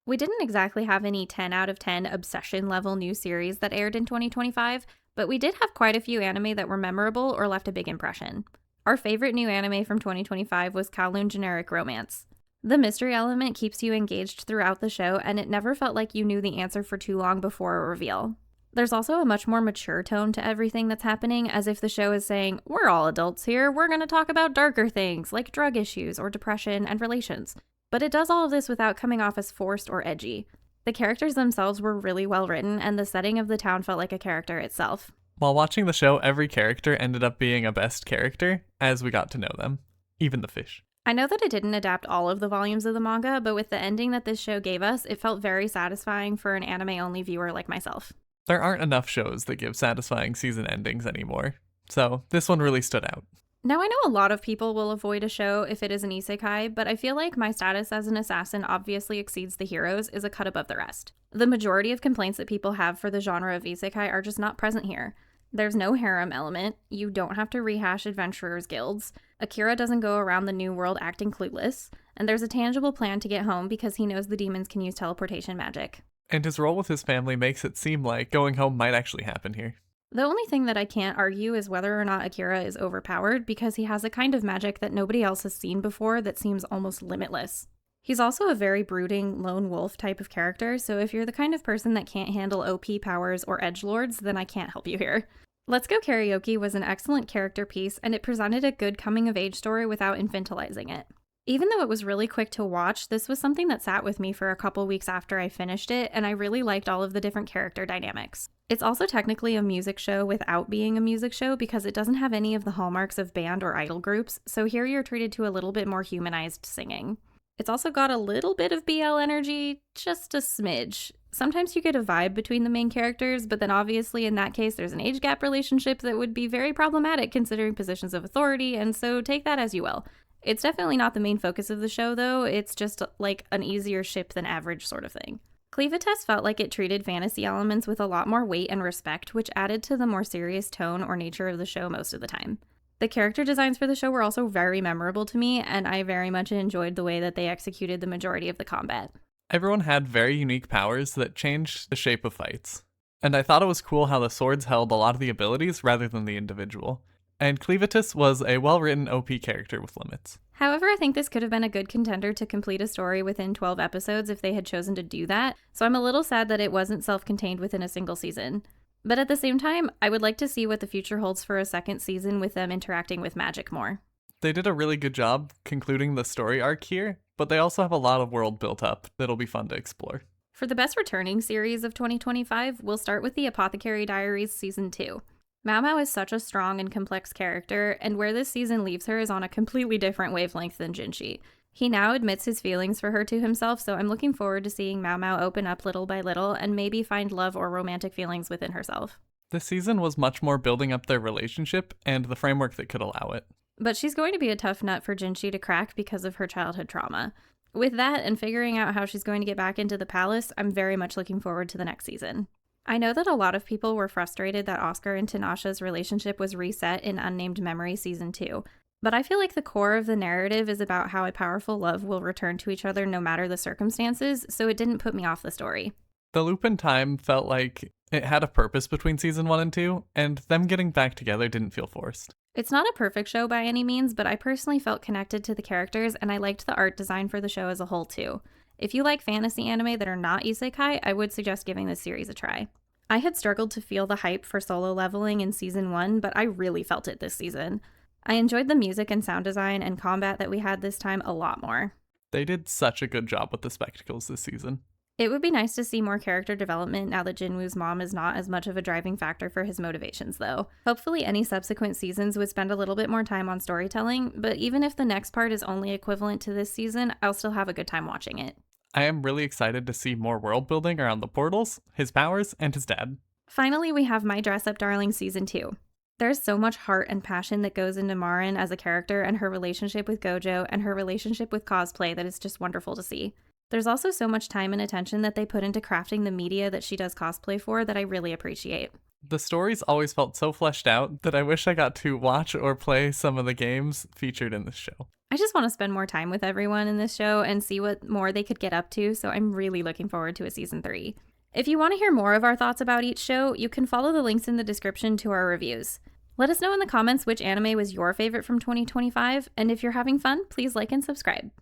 We didn't exactly have any 10 out of 10 obsession level new series that aired in 2025, but we did have quite a few anime that were memorable or left a big impression. Our favorite new anime from 2025 was Kowloon Generic Romance. The mystery element keeps you engaged throughout the show, and it never felt like you knew the answer for too long before a reveal. There's also a much more mature tone to everything that's happening, as if the show is saying, we're all adults here, we're going to talk about darker things, like drug issues or depression and relations. But it does all of this without coming off as forced or edgy. The characters themselves were really well written, and the setting of the town felt like a character itself. While watching the show, every character ended up being a best character as we got to know them. Even the fish. I know that it didn't adapt all of the volumes of the manga, but with the ending that this show gave us, it felt very satisfying for an anime-only viewer like myself. There aren't enough shows that give satisfying season endings anymore, so this one really stood out. Now, I know a lot of people will avoid a show if it is an isekai, but I feel like my status as an assassin obviously exceeds the heroes is a cut above the rest. The majority of complaints that people have for the genre of isekai are just not present here. There's no harem element, you don't have to rehash adventurers' guilds, Akira doesn't go around the new world acting clueless, and there's a tangible plan to get home because he knows the demons can use teleportation magic. And his role with his family makes it seem like going home might actually happen here. The only thing that I can't argue is whether or not Akira is overpowered because he has a kind of magic that nobody else has seen before that seems almost limitless. He's also a very brooding, lone wolf type of character, so if you're the kind of person that can't handle OP powers or edgelords, then I can't help you here. Let's Go Karaoke was an excellent character piece, and it presented a good coming-of-age story without infantilizing it. Even though it was really quick to watch, this was something that sat with me for a couple weeks after I finished it, and I really liked all of the different character dynamics. It's also technically a music show without being a music show because it doesn't have any of the hallmarks of band or idol groups, so here you're treated to a little bit more humanized singing. It's also got a little bit of BL energy, just a smidge. Sometimes you get a vibe between the main characters, but then obviously in that case there's an age gap relationship that would be very problematic considering positions of authority, and so take that as you will. It's definitely not the main focus of the show though, it's just like an easier ship than average sort of thing. Clevetess felt like it treated fantasy elements with a lot more weight and respect, which added to the more serious tone or nature of the show most of the time. The character designs for the show were also very memorable to me, and I very much enjoyed the way that they executed the majority of the combat. Everyone had very unique powers that changed the shape of fights. And I thought it was cool how the swords held a lot of the abilities rather than the individual. And Clevetess was a well-written OP character with limits. However, I think this could have been a good contender to complete a story within 12 episodes if they had chosen to do that, so I'm a little sad that it wasn't self-contained within a single season. But at the same time, I would like to see what the future holds for a second season with them interacting with magic more. They did a really good job concluding the story arc here, but they also have a lot of world built up that'll be fun to explore. For the best returning series of 2025, we'll start with the Apothecary Diaries Season 2. Mao Mao is such a strong and complex character, and where this season leaves her is on a completely different wavelength than Jinshi. He now admits his feelings for her to himself, so I'm looking forward to seeing Mao Mao open up little by little and maybe find love or romantic feelings within herself. This season was much more building up their relationship and the framework that could allow it. But she's going to be a tough nut for Jinshi to crack because of her childhood trauma. With that and figuring out how she's going to get back into the palace, I'm very much looking forward to the next season. I know that a lot of people were frustrated that Oscar and Tanasha's relationship was reset in Unnamed Memory Season 2, but I feel like the core of the narrative is about how a powerful love will return to each other no matter the circumstances, so it didn't put me off the story. The loop in time felt like it had a purpose between Season 1 and 2, and them getting back together didn't feel forced. It's not a perfect show by any means, but I personally felt connected to the characters and I liked the art design for the show as a whole too. If you like fantasy anime that are not isekai, I would suggest giving this series a try. I had struggled to feel the hype for solo leveling in Season 1, but I really felt it this season. I enjoyed the music and sound design and combat that we had this time a lot more. They did such a good job with the spectacles this season. It would be nice to see more character development now that Jinwoo's mom is not as much of a driving factor for his motivations, though. Hopefully any subsequent seasons would spend a little bit more time on storytelling, but even if the next part is only equivalent to this season, I'll still have a good time watching it. I am really excited to see more world building around the portals, his powers, and his dad. Finally, we have My Dress Up Darling Season 2. There's so much heart and passion that goes into Marin as a character and her relationship with Gojo and her relationship with cosplay that is just wonderful to see. There's also so much time and attention that they put into crafting the media that she does cosplay for that I really appreciate. The stories always felt so fleshed out that I wish I got to watch or play some of the games featured in this show. I just want to spend more time with everyone in this show and see what more they could get up to, so I'm really looking forward to a season 3. If you want to hear more of our thoughts about each show, you can follow the links in the description to our reviews. Let us know in the comments which anime was your favorite from 2025, and if you're having fun, please like and subscribe.